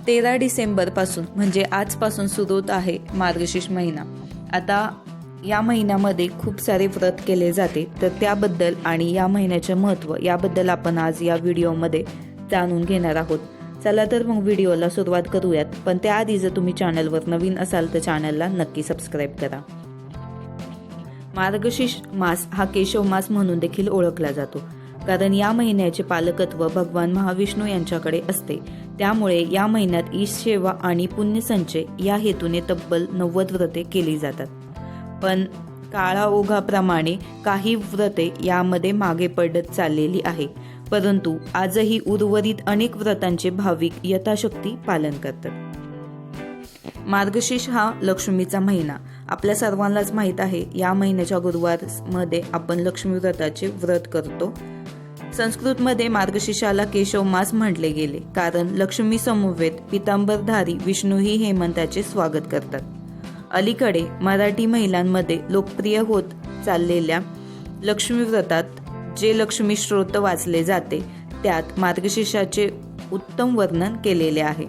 13 डिसेंबरपासून म्हणजे आजपासून सुरू होत आहे मार्गशीर्ष महिना। आता या महिन्यामध्ये खूप सारे व्रत केले जाते, तर त्याबद्दल आणि या महिन्याचे महत्त्व याबद्दल आपण आज या व्हिडिओमध्ये जाणून घेणार आहोत। चला तर मग व्हिडिओला सुरुवात करूयात, पण त्याआधी जर तुम्ही चॅनलवर नवीन असाल तर चॅनलला नक्की सबस्क्राईब करा। मार्गशीर्ष मास हा केशव मास म्हणून देखील ओळखला जातो, कारण या महिन्याचे पालकत्व भगवान महाविष्णू यांच्याकडे असते। त्यामुळे या महिन्यात ईश सेवा आणि पुण्यसंचय या हेतूने तब्बल 90 व्रते केली जातात। पण काळाओघाप्रमाणे काही व्रते यामध्ये मागे पडत चाललेली आहे, परंतु आजही उर्वरित अनेक व्रतांचे भाविक यथाशक्ती पालन करतात। मार्गशीर्ष हा लक्ष्मीचा महिना आपल्या सर्वांनाच माहीत आहे। या महिन्याच्या गुरुवारमध्ये आपण लक्ष्मी व्रताचे व्रत करतो। संस्कृतमध्ये मार्गशीर्षाला केशव मास म्हटले गेले, कारण लक्ष्मी समवेत पितांबरधारी विष्णूही हेमंताचे स्वागत करतात। अलीकडे मराठी महिलांमध्ये लोकप्रिय होत चाललेल्या लक्ष्मी व्रतात जे लक्ष्मी स्तोत्र वाचले जाते, त्यात मार्गशीर्षाचे उत्तम वर्णन केलेले आहे।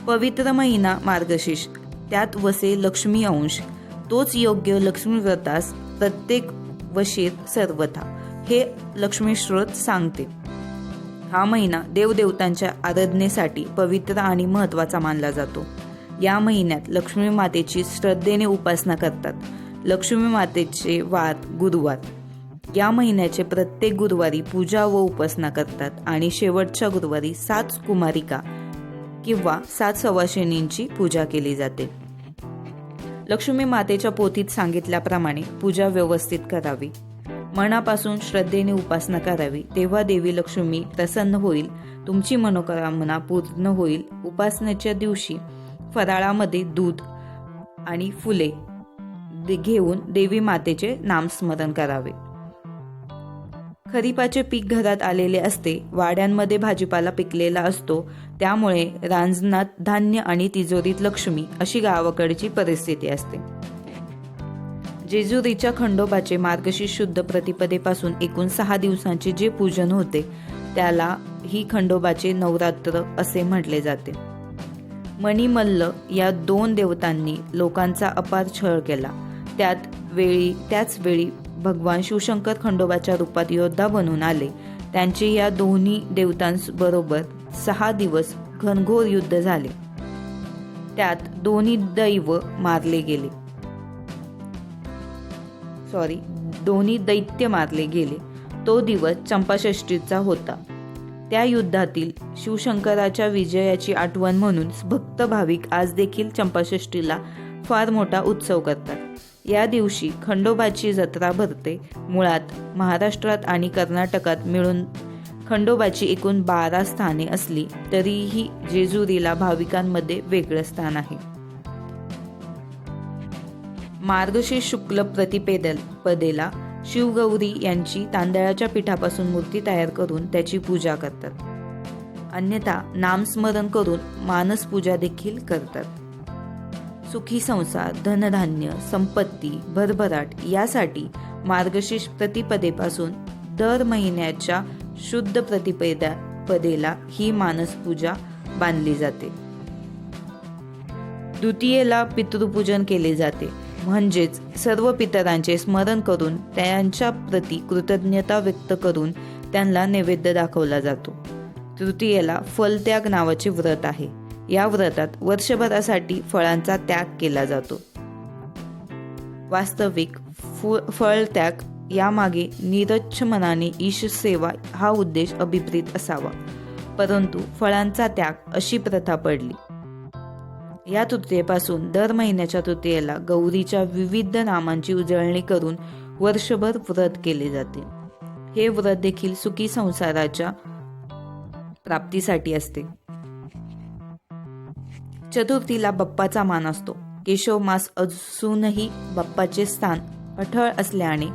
पवित्र महिना मार्गशीर्ष, त्यात वसे लक्ष्मी अंश, तोच योग्य लक्ष्मी व्रतास प्रत्येक वशीर सर्वथा, हे लक्ष्मी स्तोत्र सांगते। हा महिना देवदेवतांच्या आराधनेसाठी पवित्र आणि महत्त्वाचा मानला जातो। या महिन्यात लक्ष्मी मातेची श्रद्धेने उपासना करतात। लक्ष्मी मातेचे वार गुरुवार, या महिन्याचे प्रत्येक गुरुवारी पूजा व उपासना करतात आणि शेवटच्या गुरुवारी 7 कुमारिका किंवा 7 सवासिनींची पूजा केली जाते। लक्ष्मी मातेच्या पोथीत सांगितल्याप्रमाणे पूजा व्यवस्थित करावी, मनापासून श्रद्धेने उपासना करावी, तेव्हा देवी लक्ष्मी प्रसन्न होईल, तुमची मनोकामना पूर्ण होईल। उपासनेच्या दिवशी फराळामध्ये दूध आणि फुले घेऊन देवी मातेचे नामस्मरण करावे। खरीपाचे पीक घरात आलेले असते, वाड्यांमध्ये भाजीपाला पिकलेला असतो, त्यामुळे रांजणात धान्य आणि तिजोरीत लक्ष्मी, अशी गावाकडची परिस्थिती असते। जेजुरीच्या खंडोबाचे मार्गशीर्ष शुद्ध प्रतिपदेपासून एकूण 6 दिवसांचे जे पूजन होते, त्याला ही खंडोबाचे नवरात्र असे म्हटले जाते। मणिमल्ल या 2 देवतांनी लोकांचा अपार छळ केला। त्याच वेळी भगवान शिवशंकर खंडोबाच्या रूपात योद्धा बनून आले। त्यांचे या दोन्ही देवतांबरोबर 6 दिवस घनघोर युद्ध झाले, त्यात दोन्ही दैत्य मारले गेले। तो दिवस चंपाषष्ठीचा होता। त्या युद्धातील शिवशंकराच्या विजयाची आठवण म्हणून भक्त भाविक आज देखील चंपाषष्ठीला फार मोठा उत्सव करतात। या दिवशी खंडोबाची जत्रा भरते। मुळात महाराष्ट्रात आणि कर्नाटकात मिळून खंडोबाची एकूण 12 स्थाने असली तरीही जेजुरीला भाविकांमध्ये वेगळं स्थान आहे। मार्गशीर्ष शुक्ल प्रतिपदेला शिवगौरी यांची तांदळाच्या पिठापासून मूर्ती तयार करून त्याची पूजा करतात। अन्यथा नामस्मरण करून मानस पूजा देखील करतात। सुखी संसार, धनधान्य, संपत्ती, भरभराट यासाठी मार्गशीर्ष प्रतिपदेपासून दर महिन्याच्या शुद्ध प्रतिपदेला ही मानस पूजा बांधली जाते। द्वितीयेला पितृपूजन केले जाते, म्हणजेच सर्व पितरांचे स्मरण करून त्यांच्या प्रती कृतज्ञता व्यक्त करून त्यांना नैवेद्य दाखवला जातो। तृतीयेला फलत्याग नावाचे व्रत आहे। या व्रतात वर्षभरासाठी फळांचा त्याग केला जातो। वास्तविक फळत्याग यामागे निरच्छ मनाने ईश सेवा हा उद्देश अभिप्रेत असावा, परंतु फळांचा त्याग अशी प्रथा पडली। या तृतीयेपासून दर महिन्याच्या तृतीयेला गौरीच्या विविध नामांची उजळणी करून वर्षभर व्रत केले जाते। हे व्रत देखील सुखी संसाराच्या प्राप्तीसाठी असते। चतुर्थीला बाप्पाचा मान असतो। केशव मास असूनही बाप्पाचे स्थान अढळ असल्याने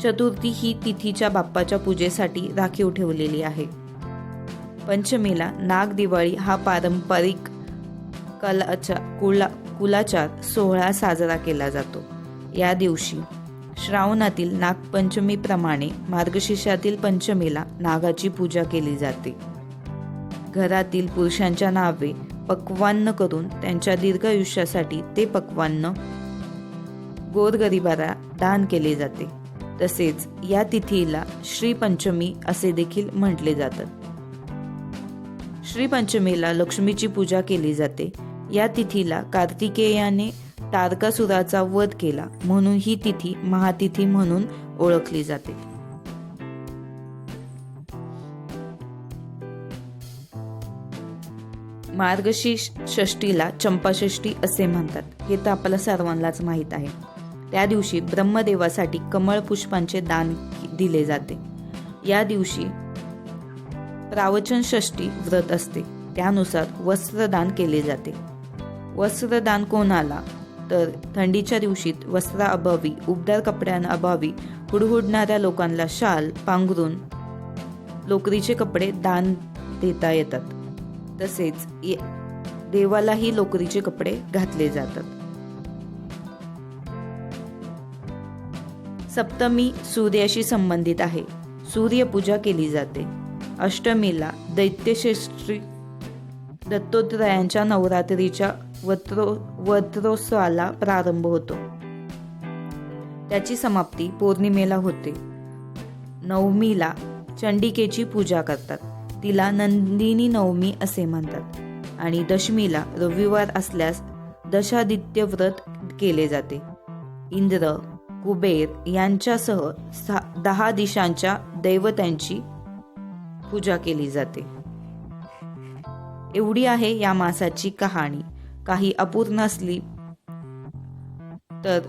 चतुर्थी ही तिथीच्या बाप्पाच्या पूजेसाठी राखीव ठेवलेली आहे। पंचमीला नाग दिवाळी हा पारंपरिक कुलाचार सोहळा साजरा केला जातो। या दिवशी श्रावणातील नागपंचमीप्रमाणे मार्गशीर्षातील पंचमीला नागाची पूजा केली जाते। घरातील पुरुषांच्या नावे पक्वान्न करून त्यांच्या दीर्घायुष्यासाठी ते पक्वान्न गोरगरिबाला दान केले जाते. तसेच या तिथीला श्रीपंचमी असे देखील म्हटले जातात. श्रीपंचमीला लक्ष्मीची पूजा केली जाते. या तिथीला कार्तिकेयाने तारकासुराचा वध केला म्हणून ही तिथी महातिथी म्हणून ओळखली जाते. मार्गशीर्ष षष्टीला चंपाषष्ठी असे म्हणतात. हे तर आपल्याला सर्वांनाच माहीत आहे. त्या दिवशी ब्रह्मदेवासाठी कमळ पुष्पांचे दान दिले जाते. या दिवशी प्रावचन षष्ठी व्रत असते. त्यानुसार वस्त्रदान केले जाते. वस्त्रदान कोणाला तर थंडीच्या दिवशीत वस्त्राअभावी, उबदार कपड्यांअभावी हुडहुडणाऱ्या लोकांना शाल पांघरून लोकरीचे कपडे दान देता येतात. तसेच देवालाही लोकरीचे कपडे घातले जातात. सप्तमी सूर्याशी संबंधित आहे. सूर्यपूजा केली जाते. अष्टमीला दैत्यश्रेष्ठी दत्तोत्रयांच्या नवरात्रीच्या वत्रोत्सवाला प्रारंभ होतो. त्याची समाप्ती पौर्णिमेला होते. नवमीला चंडिकेची पूजा करतात. तिला नंदिनी नवमी असे म्हणतात. आणि दशमीला रविवार असल्यास दशादित्य व्रत केले जाते. इंद्र, कुबेर यांच्यासह 10 दिशांच्या दैवतांची पूजा केली जाते. एवढी आहे या मासाची कहाणी. काही अपूर्ण असली तर